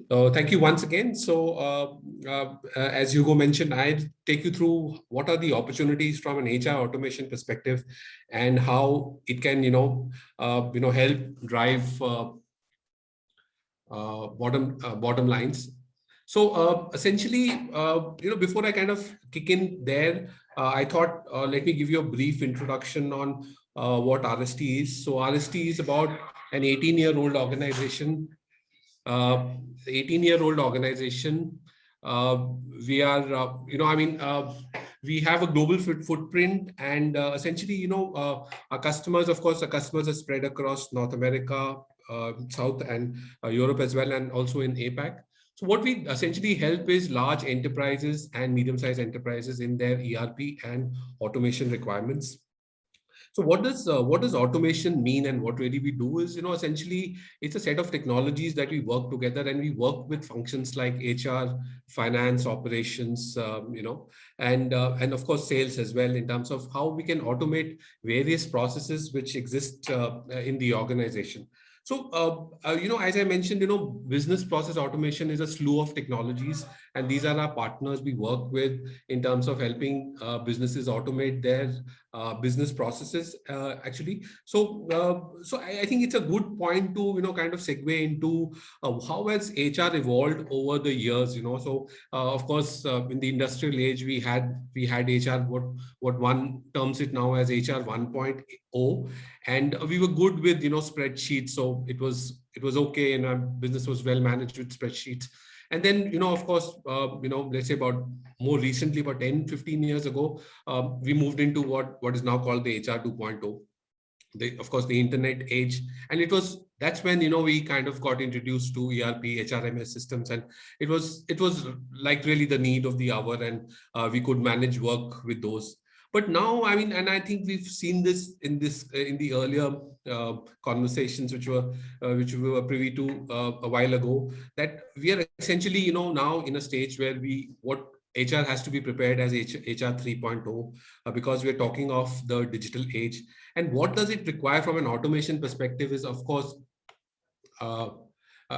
Thank you once again. As Hugo mentioned, I take you through what are the opportunities from an HR automation perspective, and how it can, help drive bottom lines. Essentially, before I kind of kick in there, I thought let me give you a brief introduction on what RST is. So RST is about an 18-year-old organization, uh, 18-year-old organization. Uh, we are, we have a global footprint, and essentially, our customers, of course, our customers are spread across North America, South and Europe as well, and also in APAC. So what we essentially help is large enterprises and medium-sized enterprises in their ERP and automation requirements. So what does automation mean, and what really we do is, essentially it's a set of technologies that we work together, and we work with functions like HR, finance, operations, and of course sales as well, in terms of how we can automate various processes which exist in the organization. As I mentioned, business process automation is a slew of technologies, and these are our partners we work with in terms of helping businesses automate their business processes actually. I think it's a good point to kind of segue into how has HR evolved over the years. Of course, in the industrial age, we had HR, what one terms it now as HR 1.0, and we were good with spreadsheets, so it was okay, and our business was well managed with spreadsheets. And then, of course, let's say about more recently, about 10-15 years ago, we moved into what is now called the HR 2.0, of course, the internet age. And that's when we kind of got introduced to ERP, HRMS systems, and it was like really the need of the hour, and we could manage work with those. But now, I mean, and I think we've seen this in the earlier conversations which we were privy to a while ago, that we are essentially now in a stage where what HR has to be prepared as HR 3.0, because we're talking of the digital age. And what does it require from an automation perspective is, of course, uh,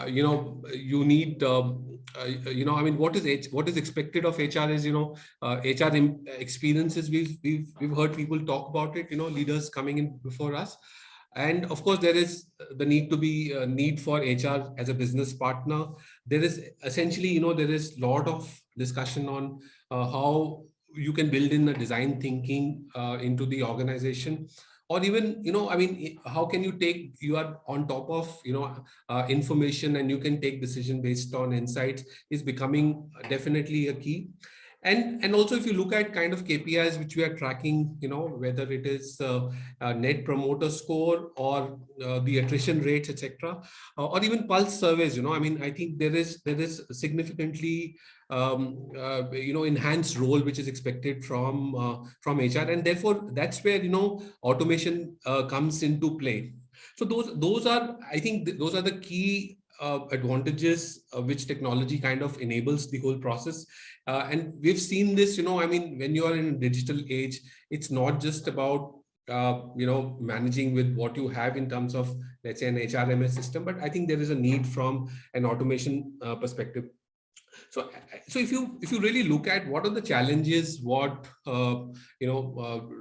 you need, I mean, what is expected of HR is, HR experiences. We've heard people talk about it, leaders coming in before us. And of course, there is the need to be need for HR as a business partner. There is essentially, there is a lot of discussion on how you can build in the design thinking into the organization, or even, I mean, how can you are on top of information, and you can take decision based on insights, is becoming definitely a key. And also, if you look at kind of KPIs which we are tracking, whether it is net promoter score, or the attrition rates, etc., or even pulse surveys, I mean, I think there is significantly enhanced role which is expected from HR, and therefore that's where automation comes into play. So those are, I think, those are the key advantages which technology kind of enables the whole process. And we've seen this, I mean, when you are in a digital age, it's not just about managing with what you have in terms of, let's say, an HRMS system, but I think there is a need from an automation perspective. So if you really look at what are the challenges, what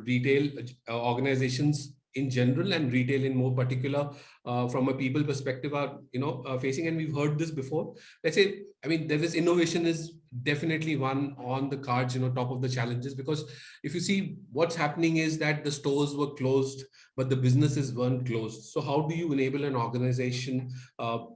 retail organizations in general, and retail in more particular, from a people perspective, are facing, and we've heard this before. Let's say, I mean, there is innovation is definitely one on the cards, top of the challenges, because if you see, what's happening is that the stores were closed, but the businesses weren't closed. So how do you enable an organization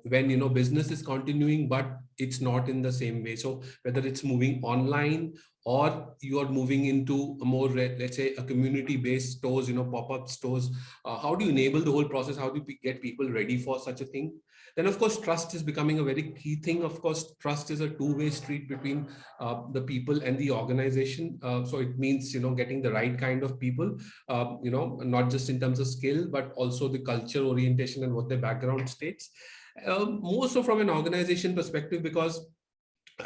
when business is continuing, but it's not in the same way? So whether it's moving online, or you are moving into a more, let's say, a community based stores, pop-up stores, how do you enable the whole process? How do you get people ready for such a thing? Then, of course, trust is becoming a very key thing. Of course, trust is a two-way street between the people and the organization. So it means, getting the right kind of people, not just in terms of skill, but also the culture orientation and what their background states. More so from an organization perspective, because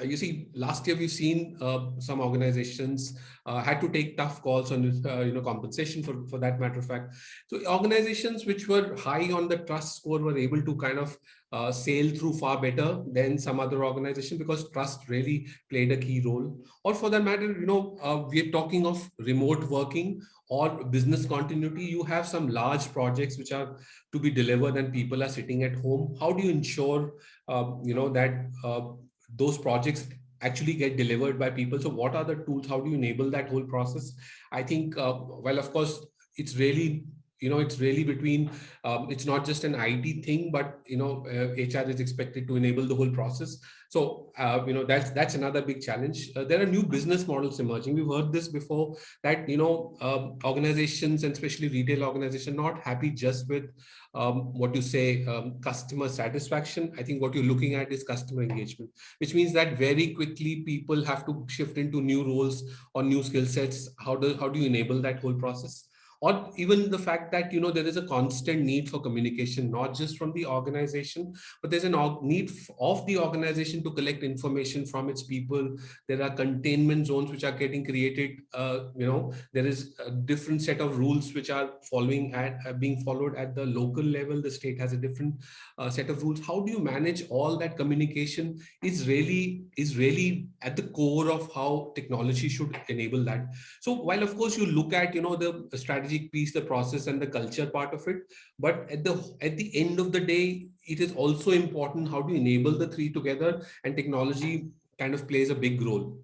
you see, last year we've seen some organizations had to take tough calls on compensation for that matter of fact. So organizations which were high on the trust score were able to kind of sail through far better than some other organization, because trust really played a key role. Or for that matter, we're talking of remote working or business continuity. You have some large projects which are to be delivered and people are sitting at home. How do you ensure that those projects actually get delivered by people? So what are the tools? How do you enable that whole process? I think, well, of course, it's really, it's really between, it's not just an IT thing, but, HR is expected to enable the whole process. So, that's another big challenge. There are new business models emerging. We've heard this before, that, organizations, and especially retail organizations, not happy just with what you say, customer satisfaction. I think what you're looking at is customer engagement, which means that very quickly people have to shift into new roles or new skill sets. How do you enable that whole process? Or even the fact that there is a constant need for communication, not just from the organization, but there's a need of the organization to collect information from its people. There are containment zones which are getting created. There is a different set of rules which are being followed at the local level. The state has a different set of rules. How do you manage all that communication? Is really at the core of how technology should enable that. So while of course you look at the strategic piece, the process, and the culture part of it, but at the end of the day, it is also important how to enable the three together, and technology kind of plays a big role.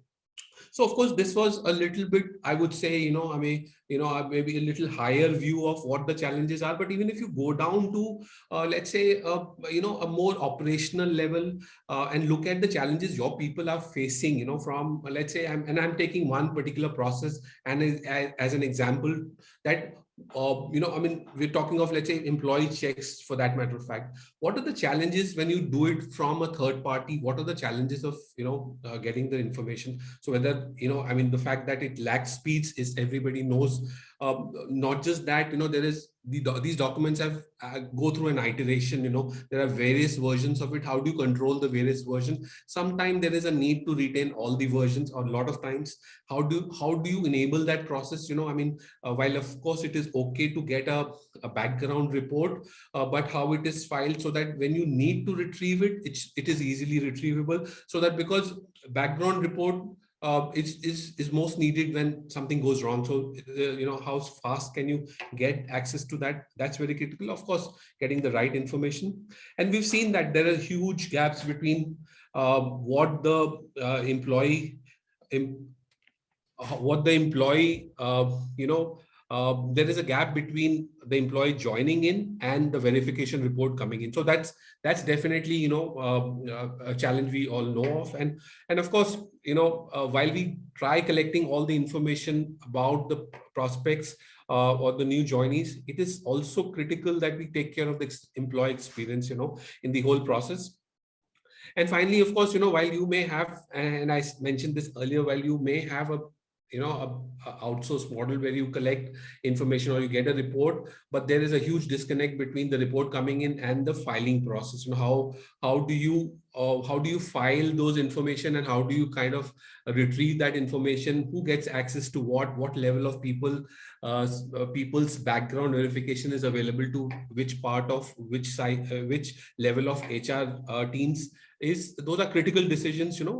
So of course, this was a little bit, I would say, maybe a little higher view of what the challenges are. But even if you go down to, let's say, a more operational level, and look at the challenges your people are facing, from, let's say, I'm taking one particular process and as an example, that we're talking of, let's say, employee checks, for that matter of fact. What are the challenges when you do it from a third party? What are the challenges of getting the information? So whether the fact that it lacks speeds is, everybody knows. Not just that, there is these documents have go through an iteration. There are various versions of it. How do you control the various versions? Sometimes there is a need to retain all the versions, or a lot of times, how do you enable that process? While of course it is okay to get a background report, but how it is filed, so that when you need to retrieve it, it is easily retrievable. So that, because background report is most needed when something goes wrong. So how fast can you get access to that? That's very critical. Of course, getting the right information. And we've seen that there are huge gaps between what the employee there is a gap between the employee joining in and the verification report coming in. So that's definitely a challenge we all know of. And of course, while we try collecting all the information about the prospects or the new joinees, it is also critical that we take care of the employee experience in the whole process. And finally, of course, while you may have, and I mentioned this earlier, while you may have a outsourced model where you collect information or you get a report, but there is a huge disconnect between the report coming in and the filing process. How do you file those information, and how do you kind of retrieve that information? Who gets access to what level of people's background verification is available to which part of which side, which level of HR teams? Those are critical decisions. So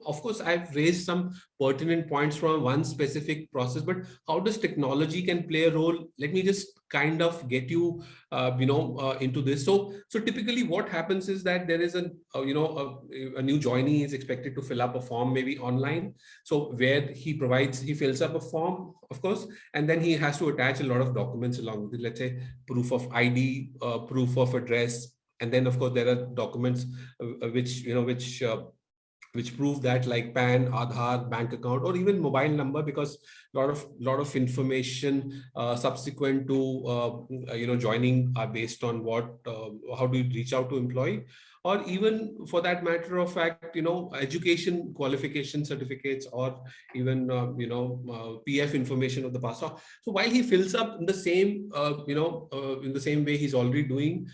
of course I've raised some pertinent points from one specific process, but how does technology can play a role? Let me just kind of get you into this. So typically what happens is that there is a new joinee is expected to fill up a form, maybe online, so where he fills up a form, of course, and then he has to attach a lot of documents along with it, let's say proof of ID, proof of address. And then of course there are documents which prove that, like PAN, Aadhaar, bank account, or even mobile number, because lot of information subsequent to joining are based on how do you reach out to employee, or even for that matter of fact, education qualification certificates, or even PF information of the past. So while he fills up in the same way he's already doing,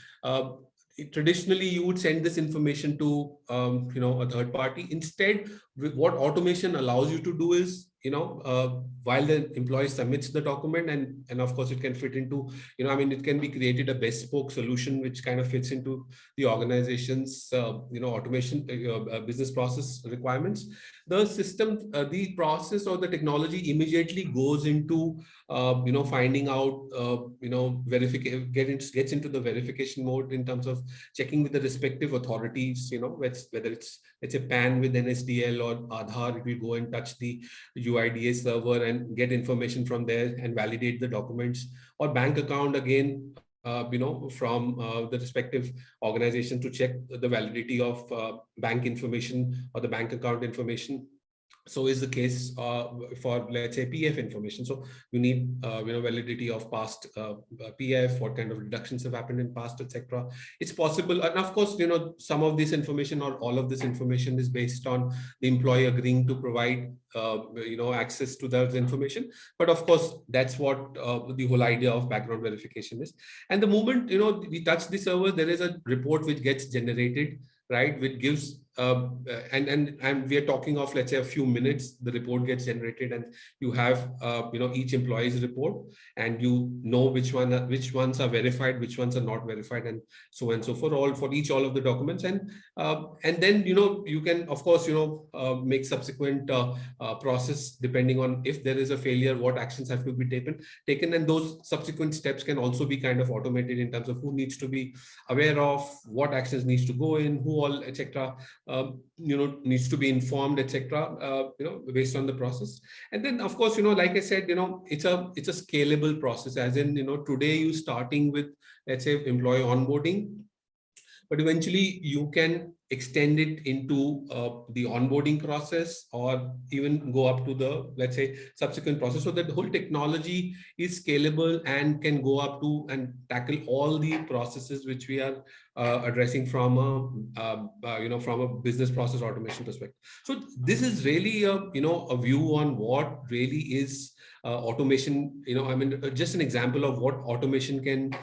traditionally you would send this information to a third party. Instead, what automation allows you to do is, while the employee submits the document, and of course it can fit into, it can be created a bespoke solution which kind of fits into the organization's automation business process requirements. The system, the process or the technology immediately goes into finding out, verification, gets into the verification mode in terms of checking with the respective authorities, whether it's, let's say, PAN with NSDL or Aadhaar, it will go and touch the UIDA server and get information from there and validate the documents. Or bank account, again, from the respective organization to check the validity of bank information or the bank account information. So is the case for, let's say, PF information. So you need validity of past PF, what kind of reductions have happened in past, etc. It's possible, and of course, some of this information or all of this information is based on the employee agreeing to provide access to that information. But of course, that's what the whole idea of background verification is. And the moment we touch the server, there is a report which gets generated, right, which gives and we are talking of, let's say, a few minutes, the report gets generated, and you have each employee's report, and which ones are verified, which ones are not verified, and so on and so forth, all of the documents. And then you can, of course, make subsequent process depending on if there is a failure, what actions have to be taken, and those subsequent steps can also be kind of automated in terms of who needs to be aware of what actions needs to go in, who all, etc. Needs to be informed, etc. Based on the process. And then, of course, like I said, it's a scalable process, as in, today you starting with, let's say, employee onboarding, but eventually you can extend it into the onboarding process, or even go up to the, let's say, subsequent process, so that the whole technology is scalable and can go up to and tackle all the processes which we are addressing from a business process automation perspective. So this is really a view on what really is automation. Just an example of what automation can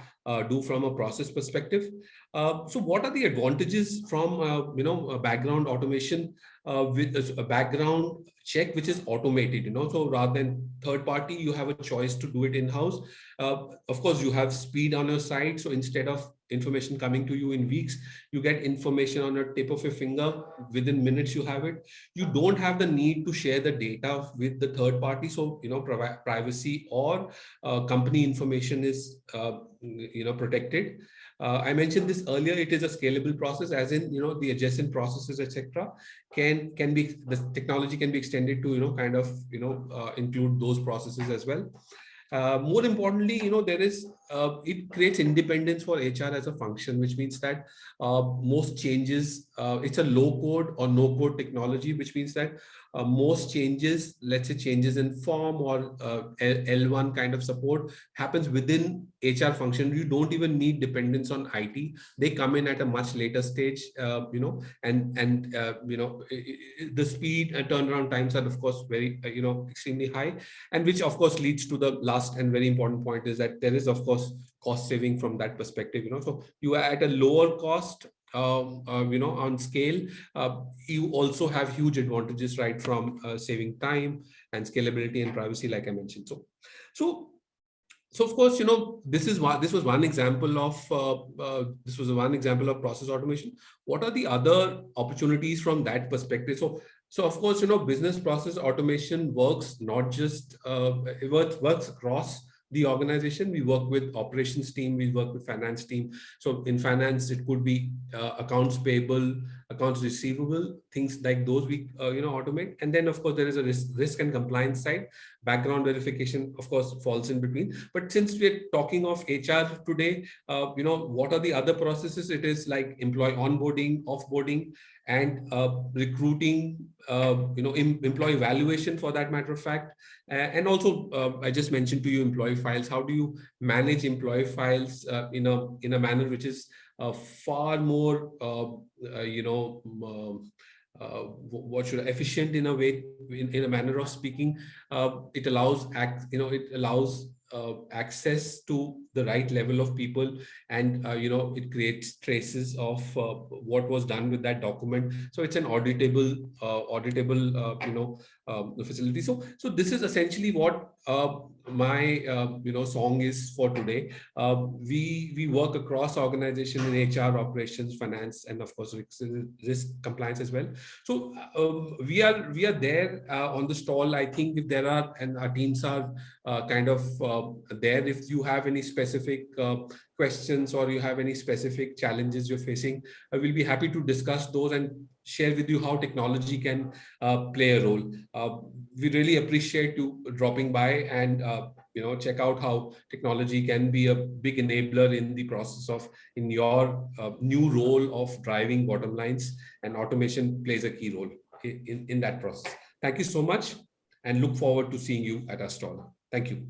do from a process perspective. So what are the advantages from a background automation with a background check which is automated? So rather than third party, you have a choice to do it in-house. Of course, you have speed on your side. So instead of information coming to you in weeks, you get information on a tip of your finger. Within minutes, you have it. You don't have the need to share the data with the third party. So, privacy or company information is, protected. I mentioned this earlier. It is a scalable process, as in, the adjacent processes, etc. can be, the technology can be extended to, include those processes as well. More importantly, there is, it creates independence for HR as a function, which means that most changes, it's a low code or no code technology, which means that most changes, let's say changes in form or L1 kind of support, happens within HR function. You don't even need dependence on IT. They come in at a much later stage, the speed and turnaround times are, of course, very, extremely high, and which, of course, leads to the last and very important point, is that there is, of course, cost saving from that perspective. So you are at a lower cost, on scale. You also have huge advantages, right, from saving time and scalability and privacy, like I mentioned. So of course, this was one example of process automation. What are the other opportunities from that perspective? So of course, business process automation works not just, it works across the organization. We work with operations team, we work with finance team. So in finance, it could be accounts payable, accounts receivable, things like those we automate. And then, of course, there is a risk and compliance side. Background verification, of course, falls in between. But since we're talking of HR today, what are the other processes? It is like employee onboarding, offboarding, and recruiting, employee evaluation, for that matter of fact. And also, I just mentioned to you employee files. How do you manage employee files in a manner which is far more, efficient in a way, in a manner of speaking. It allows access to the right level of people, and it creates traces of what was done with that document. So it's an auditable facility. So this is essentially what my song is for today. We work across organization in HR, operations, finance, and of course risk compliance as well. So we are there on the stall. I think if there are, and our teams are kind of there, if you have any specific questions or you have any specific challenges you're facing, I will be happy to discuss those and share with you how technology can play a role. We really appreciate you dropping by and check out how technology can be a big enabler in the process of, in your new role of driving bottom lines, and automation plays a key role in that process. Thank you so much, and look forward to seeing you at our stall. Thank you.